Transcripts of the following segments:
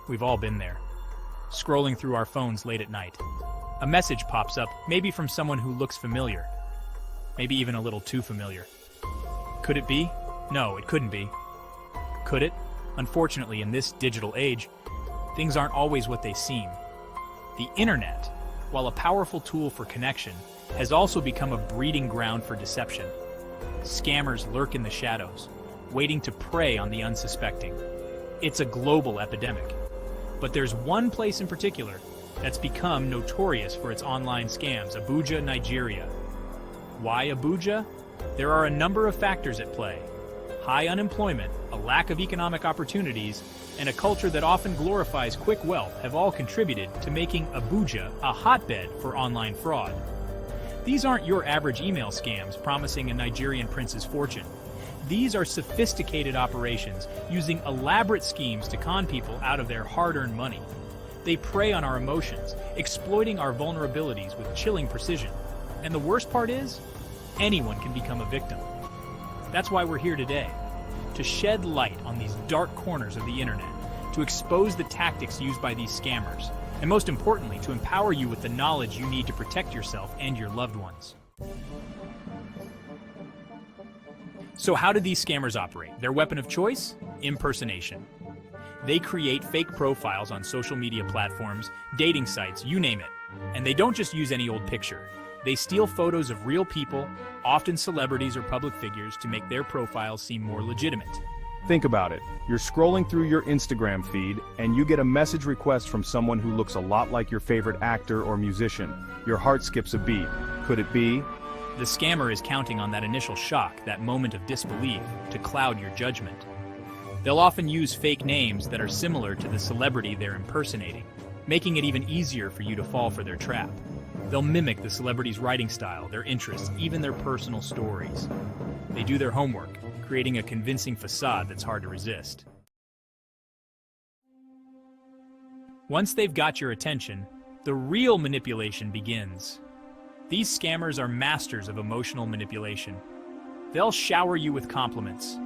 We've all been there. Scrolling through our phones late at night. A message pops up, maybe from someone who looks familiar. Maybe even a little too familiar. Could it be? No, it couldn't be. Could it? Unfortunately, in this digital age, things aren't always what they seem. The internet, while a powerful tool for connection, has also become a breeding ground for deception. Scammers lurk in the shadows, waiting to prey on the unsuspecting. It's a global epidemic. But there's one place in particular that's become notorious for its online scams, Abuja, Nigeria. Why Abuja? There are a number of factors at play. High unemployment, a lack of economic opportunities, and a culture that often glorifies quick wealth have all contributed to making Abuja a hotbed for online fraud. These aren't your average email scams promising a Nigerian prince's fortune. These are sophisticated operations using elaborate schemes to con people out of their hard-earned money. They prey on our emotions, exploiting our vulnerabilities with chilling precision. And the worst part is, anyone can become a victim. That's why we're here today, to shed light on these dark corners of the internet, to expose the tactics used by these scammers, and most importantly, to empower you with the knowledge you need to protect yourself and your loved ones. So how do these scammers operate? Their weapon of choice? Impersonation. They create fake profiles on social media platforms, dating sites, you name it. And they don't just use any old picture. They steal photos of real people, often celebrities or public figures, to make their profiles seem more legitimate. Think about it. You're scrolling through your Instagram feed, and you get a message request from someone who looks a lot like your favorite actor or musician. Your heart skips a beat. Could it be? The scammer is counting on that initial shock, that moment of disbelief, to cloud your judgment. They'll often use fake names that are similar to the celebrity they're impersonating, making it even easier for you to fall for their trap. They'll mimic the celebrity's writing style, their interests, even their personal stories. They do their homework, creating a convincing facade that's hard to resist. Once they've got your attention, the real manipulation begins. These scammers are masters of emotional manipulation. They'll shower you with compliments,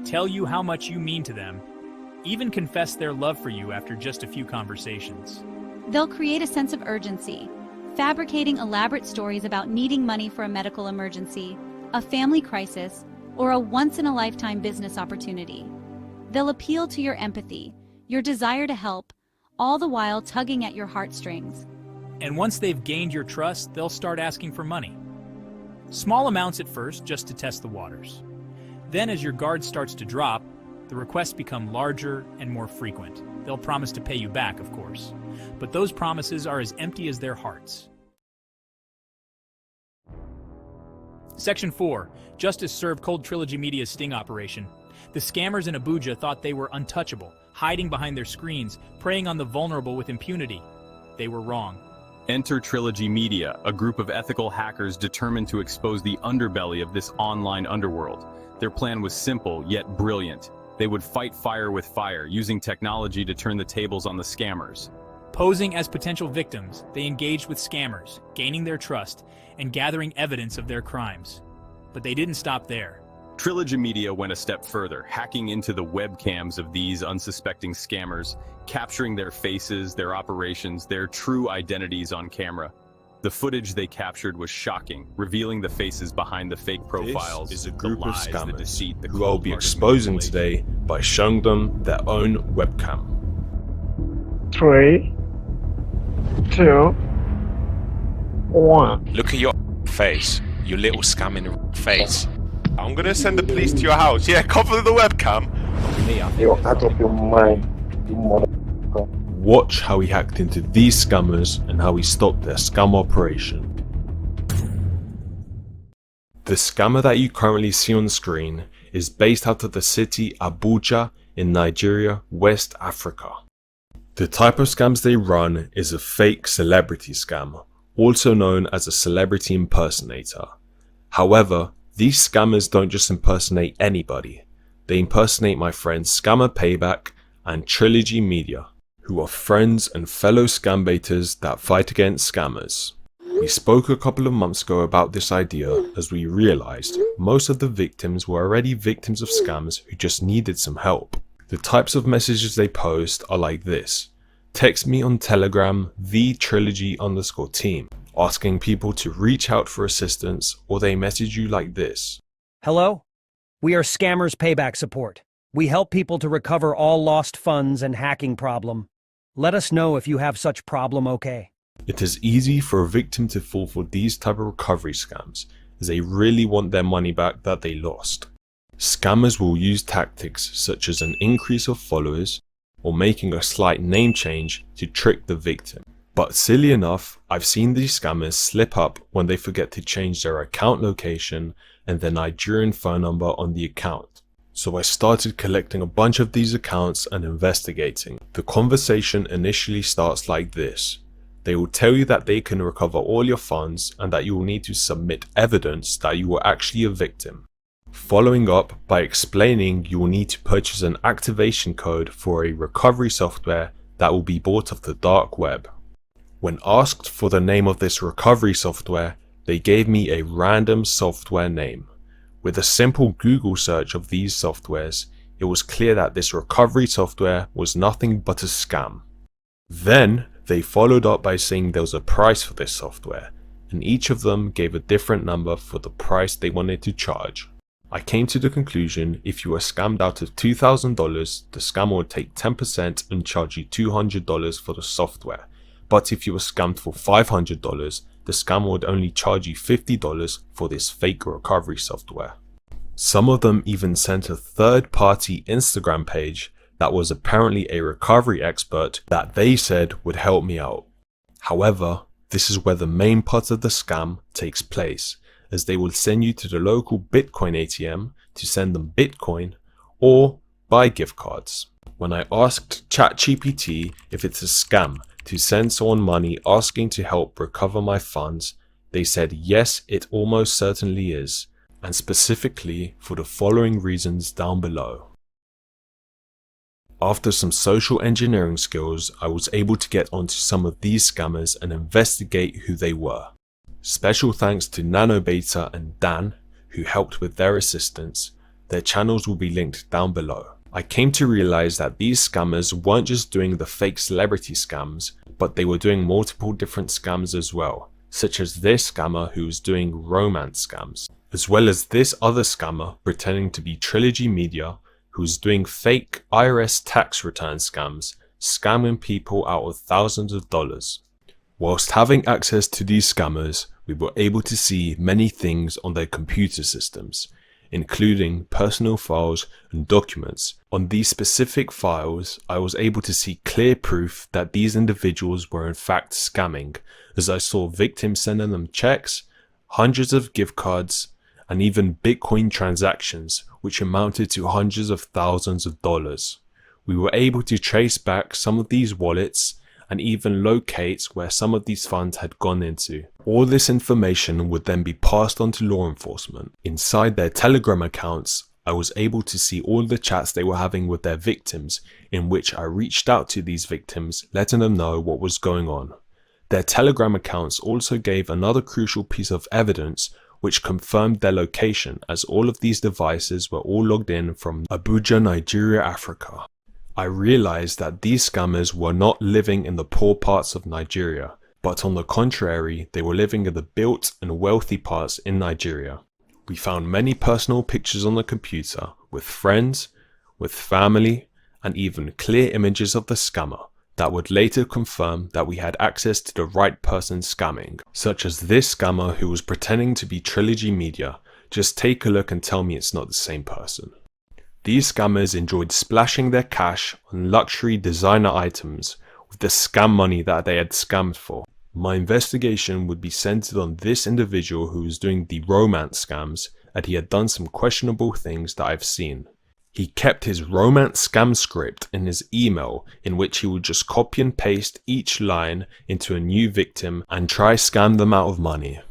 tell you how much you mean to them, even confess their love for you after just a few conversations. They'll create a sense of urgency, fabricating elaborate stories about needing money for a medical emergency, a family crisis, or a once-in-a-lifetime business opportunity. They'll appeal to your empathy, your desire to help, all the while tugging at your heartstrings. And once they've gained your trust, they'll start asking for money. Small amounts at first, just to test the waters. Then as your guard starts to drop, the requests become larger and more frequent. They'll promise to pay you back, of course. But those promises are as empty as their hearts. Section 4. Justice served Cold Trilogy Media's sting operation. The scammers in Abuja thought they were untouchable, hiding behind their screens, preying on the vulnerable with impunity. They were wrong. Enter Trilogy Media, a group of ethical hackers determined to expose the underbelly of this online underworld. Their plan was simple, yet brilliant. They would fight fire with fire, using technology to turn the tables on the scammers. Posing as potential victims, they engaged with scammers, gaining their trust, and gathering evidence of their crimes. But they didn't stop there. Trilogy Media went a step further, hacking into the webcams of these unsuspecting scammers, capturing their faces, their operations, their true identities on camera. The footage they captured was shocking, revealing the faces behind the fake profiles, this is a group the lies, of scammers the deceit, the who I'll be cold-hearted exposing manipulation. today by showing them their own webcam. 3, 2, 1. Look at your face, you little scamming face. I'm gonna send the police to your house. Yeah, cover the webcam. You're out of your mind, you motherfucker. Watch how he hacked into these scammers and how he stopped their scam operation. The scammer that you currently see on the screen is based out of the city Abuja in Nigeria, West Africa. The type of scams they run is a fake celebrity scam, also known as a celebrity impersonator. However, these scammers don't just impersonate anybody. They impersonate my friends Scammer Payback and Trilogy Media, who are friends and fellow scam baiters that fight against scammers. We spoke a couple of months ago about this idea as we realized most of the victims were already victims of scams who just needed some help. The types of messages they post are like this. Text me on Telegram, _team, asking people to reach out for assistance, or they message you like this. Hello? We are Scammers Payback Support. We help people to recover all lost funds and hacking problem. Let us know if you have such problem, okay? It is easy for a victim to fall for these type of recovery scams, as they really want their money back that they lost. Scammers will use tactics such as an increase of followers or making a slight name change to trick the victim. But silly enough, I've seen these scammers slip up when they forget to change their account location and their Nigerian phone number on the account. So I started collecting a bunch of these accounts and investigating. The conversation initially starts like this. They will tell you that they can recover all your funds and that you will need to submit evidence that you were actually a victim. Following up by explaining you will need to purchase an activation code for a recovery software that will be bought off the dark web. When asked for the name of this recovery software, they gave me a random software name. With a simple Google search of these softwares, it was clear that this recovery software was nothing but a scam. Then they followed up by saying there was a price for this software, and each of them gave a different number for the price they wanted to charge. I came to the conclusion if you were scammed out of $2,000, the scammer would take 10% and charge you $200 for the software. But if you were scammed for $500, the scammer would only charge you $50 for this fake recovery software. Some of them even sent a third-party Instagram page that was apparently a recovery expert that they said would help me out. However, this is where the main part of the scam takes place, as they will send you to the local Bitcoin ATM to send them Bitcoin or buy gift cards. When I asked ChatGPT if it's a scam to send someone money asking to help recover my funds, they said yes, it almost certainly is, and specifically for the following reasons down below. After some social engineering skills, I was able to get onto some of these scammers and investigate who they were. Special thanks to NanoBeta and Dan, who helped with their assistance. Their channels will be linked down below. I came to realize that these scammers weren't just doing the fake celebrity scams, but they were doing multiple different scams as well, such as this scammer who was doing romance scams, as well as this other scammer pretending to be Trilogy Media, who was doing fake IRS tax return scams, scamming people out of thousands of dollars. Whilst having access to these scammers, we were able to see many things on their computer systems, including personal files and documents. On these specific files, I was able to see clear proof that these individuals were in fact scamming, as I saw victims sending them checks, hundreds of gift cards, and even Bitcoin transactions, which amounted to hundreds of thousands of dollars. We were able to trace back some of these wallets and even locate where some of these funds had gone into. All this information would then be passed on to law enforcement. Inside their Telegram accounts, I was able to see all the chats they were having with their victims, in which I reached out to these victims, letting them know what was going on. Their Telegram accounts also gave another crucial piece of evidence which confirmed their location, as all of these devices were all logged in from Abuja, Nigeria, Africa. I realized that these scammers were not living in the poor parts of Nigeria, but on the contrary, they were living in the built and wealthy parts in Nigeria. We found many personal pictures on the computer with friends, with family, and even clear images of the scammer that would later confirm that we had access to the right person scamming, such as this scammer who was pretending to be Trilogy Media. Just take a look and tell me it's not the same person. These scammers enjoyed splashing their cash on luxury designer items with the scam money that they had scammed for. My investigation would be centered on this individual who was doing the romance scams, and he had done some questionable things that I've seen. He kept his romance scam script in his email, in which he would just copy and paste each line into a new victim and try scam them out of money.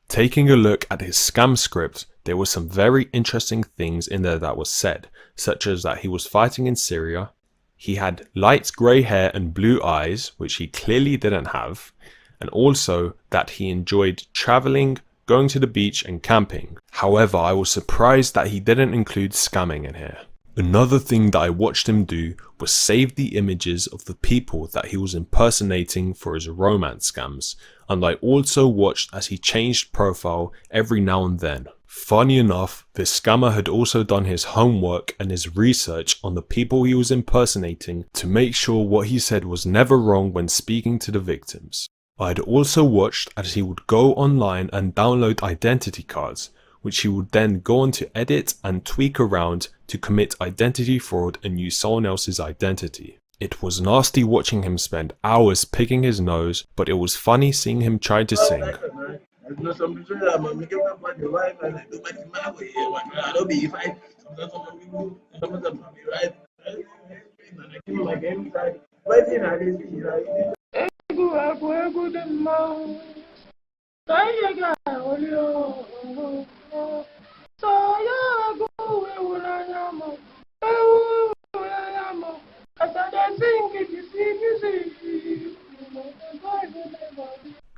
Taking a look at his scam script, there were some very interesting things in there that was said, such as that he was fighting in Syria, he had light grey hair and blue eyes, which he clearly didn't have, and also that he enjoyed travelling, going to the beach and camping. However, I was surprised that he didn't include scamming in here. Another thing that I watched him do was save the images of the people that he was impersonating for his romance scams, and I also watched as he changed profile every now and then. Funny enough, this scammer had also done his homework and his research on the people he was impersonating to make sure what he said was never wrong when speaking to the victims. I had also watched as he would go online and download identity cards, which he would then go on to edit and tweak around to commit identity fraud and use someone else's identity. It was nasty watching him spend hours picking his nose, but it was funny seeing him try to sing.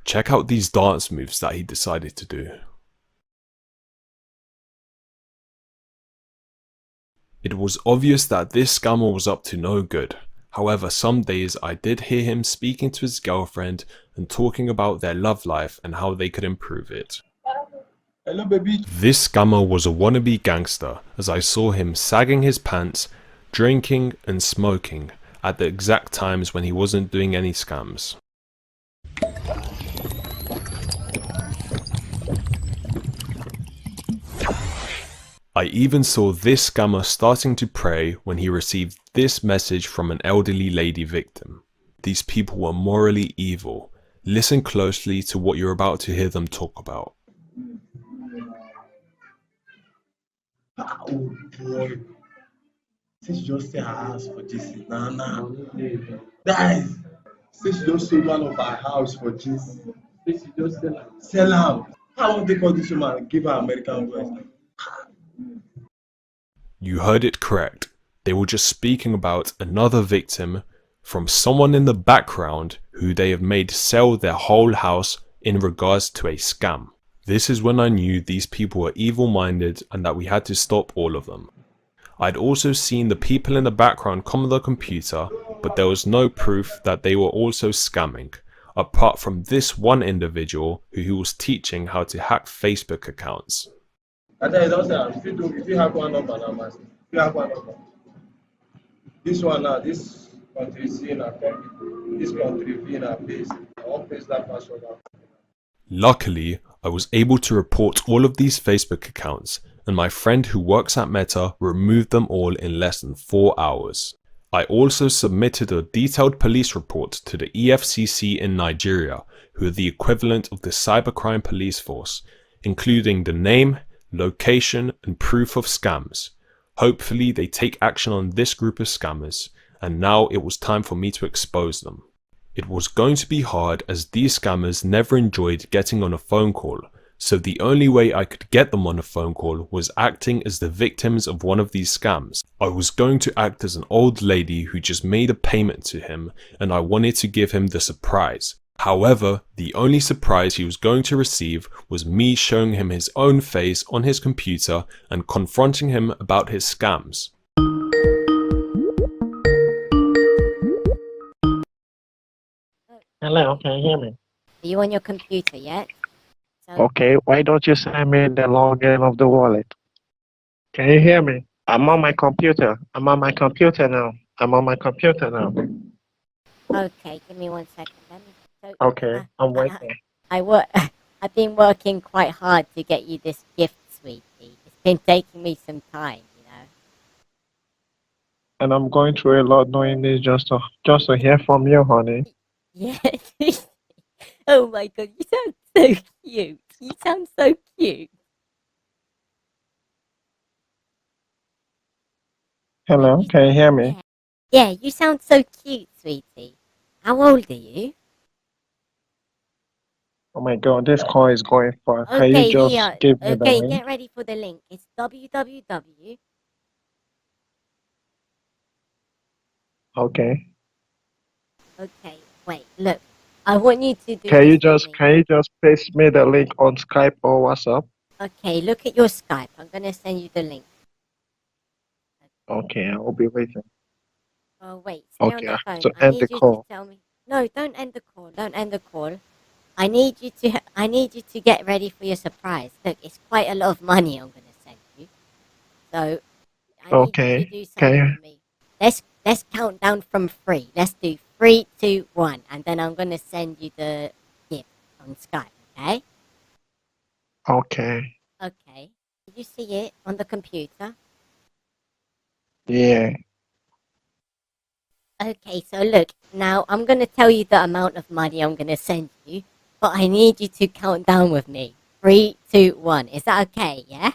Check out these dance moves that he decided to do. It was obvious that this scammer was up to no good. However, some days I did hear him speaking to his girlfriend and talking about their love life and how they could improve it. Hello, baby. This scammer was a wannabe gangster, as I saw him sagging his pants, drinking and smoking at the exact times when he wasn't doing any scams. I even saw this scammer starting to pray when he received this message from an elderly lady victim. These people were morally evil. Listen closely to what you're about to hear them talk about. Oh boy. Since you just say her house for Jesus, nah. Guys, since you just sold one of our house for Jesus, since you just sell am. How won't they call this woman and give her American voice? You heard it correct. They were just speaking about another victim from someone in the background who they have made sell their whole house in regards to a scam. This is when I knew these people were evil-minded and that we had to stop all of them. I'd also seen the people in the background come on the computer, but there was no proof that they were also scamming, apart from this one individual who was teaching how to hack Facebook accounts. I tell you, don't say, if you have one number now, man, if you have one number. This one now, this country is seeing a country, this country being a place, I won't place that password out. Luckily, I was able to report all of these Facebook accounts, and my friend who works at Meta removed them all in less than 4 hours. I also submitted a detailed police report to the EFCC in Nigeria, who are the equivalent of the cybercrime police force, including the name, location, and proof of scams. Hopefully they take action on this group of scammers, and now it was time for me to expose them. It was going to be hard as these scammers never enjoyed getting on a phone call, so the only way I could get them on a phone call was acting as the victims of one of these scams. I was going to act as an old lady who just made a payment to him, and I wanted to give him the surprise. However, the only surprise he was going to receive was me showing him his own face on his computer and confronting him about his scams. Hello, can you hear me? Are you on your computer yet? Okay, why don't you send me the login of the wallet? Can you hear me? I'm on my computer. I'm on my computer now. Okay, give me 1 second. Okay, I'm waiting. I've been working quite hard to get you this gift, sweetie. It's been taking me some time, you know. And I'm going through a lot doing this just to hear from you, honey. Yeah. Oh my god, you sound so cute. You sound so cute. Hello, can you hear me? Yeah, you sound so cute, sweetie. How old are you? Oh my god, this call is going fast. Can Okay, you just here. give me the Okay, link? get ready for the link. It's www. Okay. Okay, wait, look. I want you to do Can you this for me. can you just paste me the link on Skype or WhatsApp? Okay, look at your Skype. I'm going to send you the link. Okay, I will be waiting. Oh, wait, stay on Okay, the I have phone. to I end need the you to call. tell me. No, don't end the call. Don't end the call. I need you to get ready for your surprise. Look, it's quite a lot of money I'm gonna send you. So I need you to Okay, do something okay, for me. Let's count down from 3. Let's do 3, 2, 1, and then I'm gonna send you the gift on Skype. Okay? okay. Okay. Did you see it on the computer? Yeah, Okay, so look, now I'm going to tell you the amount of money I'm going to send you, but I need you to count down with me. 3, 2, 1. Is that okay, yeah?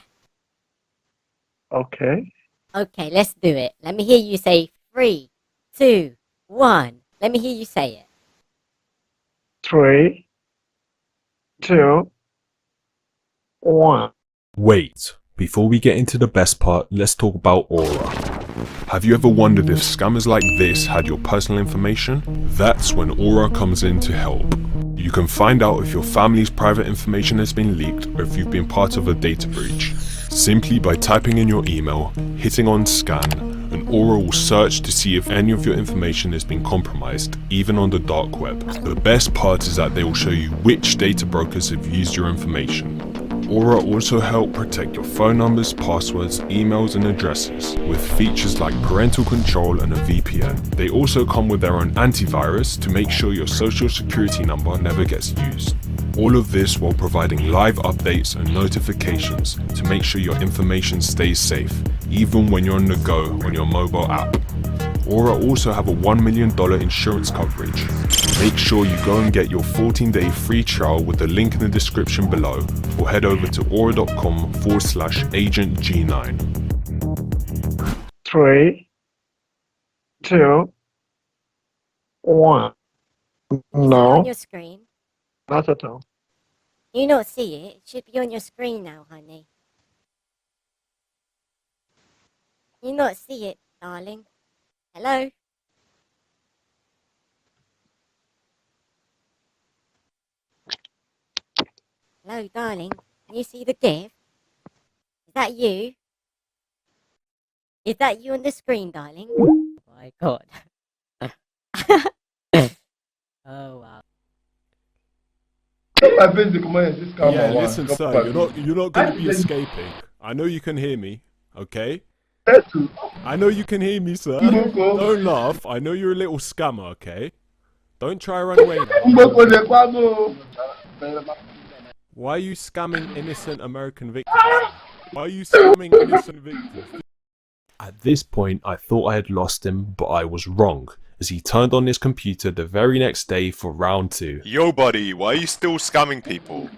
okay. Okay, let's do it. Let me hear you say 3, 2, 1. Let me hear you say it. 3, 2, 1. Wait, before we get into the best part, let's talk about Aura. Have you ever wondered if scammers like this had your personal information? That's when Aura comes in to help. You can find out if your family's private information has been leaked or if you've been part of a data breach. Simply by typing in your email, hitting on scan, and Aura will search to see if any of your information has been compromised, even on the dark web. The best part is that they will show you which data brokers have used your information. Aura also help protect your phone numbers, passwords, emails and addresses with features like parental control and a VPN. They also come with their own antivirus to make sure your social security number never gets used. All of this while providing live updates and notifications to make sure your information stays safe, even when you're on the go on your mobile app. Aura also have a $1 million insurance coverage. Make sure you go and get your 14-day free trial with the link in the description below, or head over to aura.com/agentg9. 3, 2, 1. Is it on No, your screen? not at all. You not see it? It should be on your screen now, honey. You not see it, darling? Hello? Hello, darling. Can you see the gift? Is that you? Is that you on the screen, darling? Oh my god. Oh wow. I face the command this camera. Yeah, listen, sir, you're not going to be escaping. I know you can hear me, okay? I know you can hear me, sir. Don't laugh. I know you're a little scammer, okay? Don't try run away now. Why are you scamming innocent American victims? Why are you scamming innocent victims? At this point, I thought I had lost him, but I was wrong, as he turned on his computer the very next day for round 2. Yo, buddy, why are you still scamming people?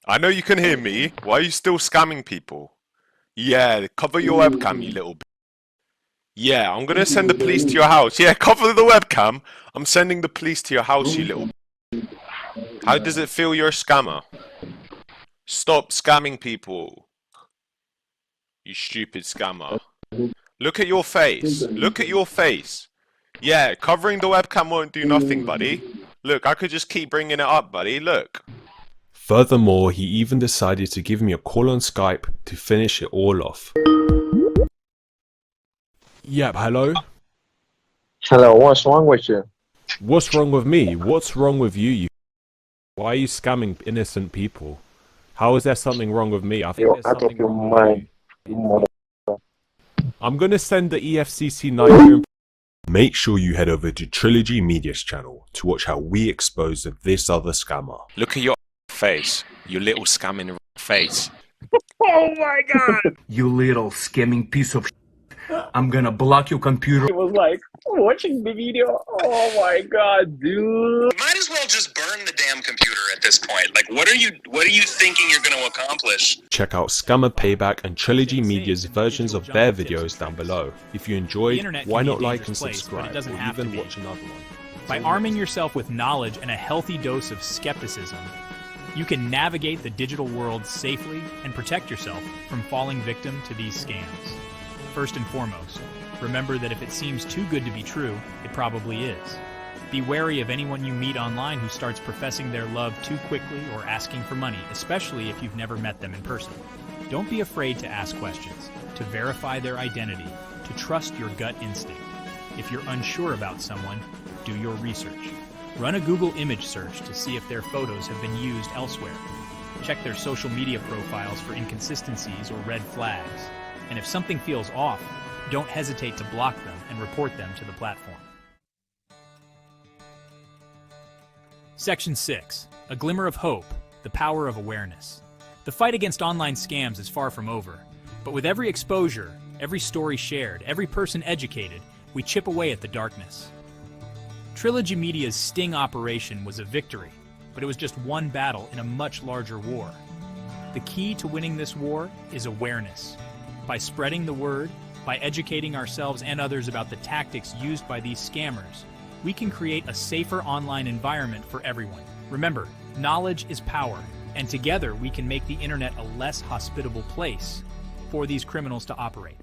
I know you can hear me. Why are you still scamming people? Yeah, cover your webcam, you little b. Yeah, I'm gonna send the police to your house. Yeah, cover the webcam. I'm sending the police to your house, you little b. How does it feel you're a scammer? Stop scamming people. You stupid scammer. Look at your face. Look at your face. Yeah, covering the webcam won't do nothing, buddy. Look, I could just keep bringing it up, buddy. Look. Furthermore, he even decided to give me a call on Skype to finish it all off. Yep, hello? Hello, what's wrong with you? What's wrong with me? What's wrong with you? Why are you scamming innocent people? How is there something wrong with me? I think You're there's out of something your wrong mind, with you you. mother. I'm gonna send the EFCC Nigerian. Make sure you head over to Trilogy Media's channel to watch how we expose this other scammer. Look at your face. Your little scamming face. Oh my god! You little skimming piece of shit. I'm gonna block your computer. It was like watching the video. Oh my god, dude! Might as well just burn the damn computer at this point. Like, what are you thinking you're going to accomplish? Check out Scammer Payback and Trilogy Media's versions of their videos down below. If you enjoyed, why not like and subscribe, or even watch another one. By arming yourself with knowledge and a healthy dose of skepticism, you can navigate the digital world safely and protect yourself from falling victim to these scams. First and foremost, remember that if it seems too good to be true, it probably is. Be wary of anyone you meet online who starts professing their love too quickly or asking for money, especially if you've never met them in person. Don't be afraid to ask questions. to verify their identity, to trust your gut instinct. If you're unsure about someone, do your research. Run a Google image search to see if their photos have been used elsewhere. Check their social media profiles for inconsistencies or red flags. And if something feels off, don't hesitate to block them and report them to the platform. Section 6. A glimmer of hope, the power of awareness. The fight against online scams is far from over, but with every exposure, every story shared, every person educated, we chip away at the darkness. Trilogy Media's sting operation was a victory, but it was just one battle in a much larger war. The key to winning this war is awareness. By spreading the word, by educating ourselves and others about the tactics used by these scammers, we can create a safer online environment for everyone. Remember, knowledge is power, and together we can make the internet a less hospitable place for these criminals to operate.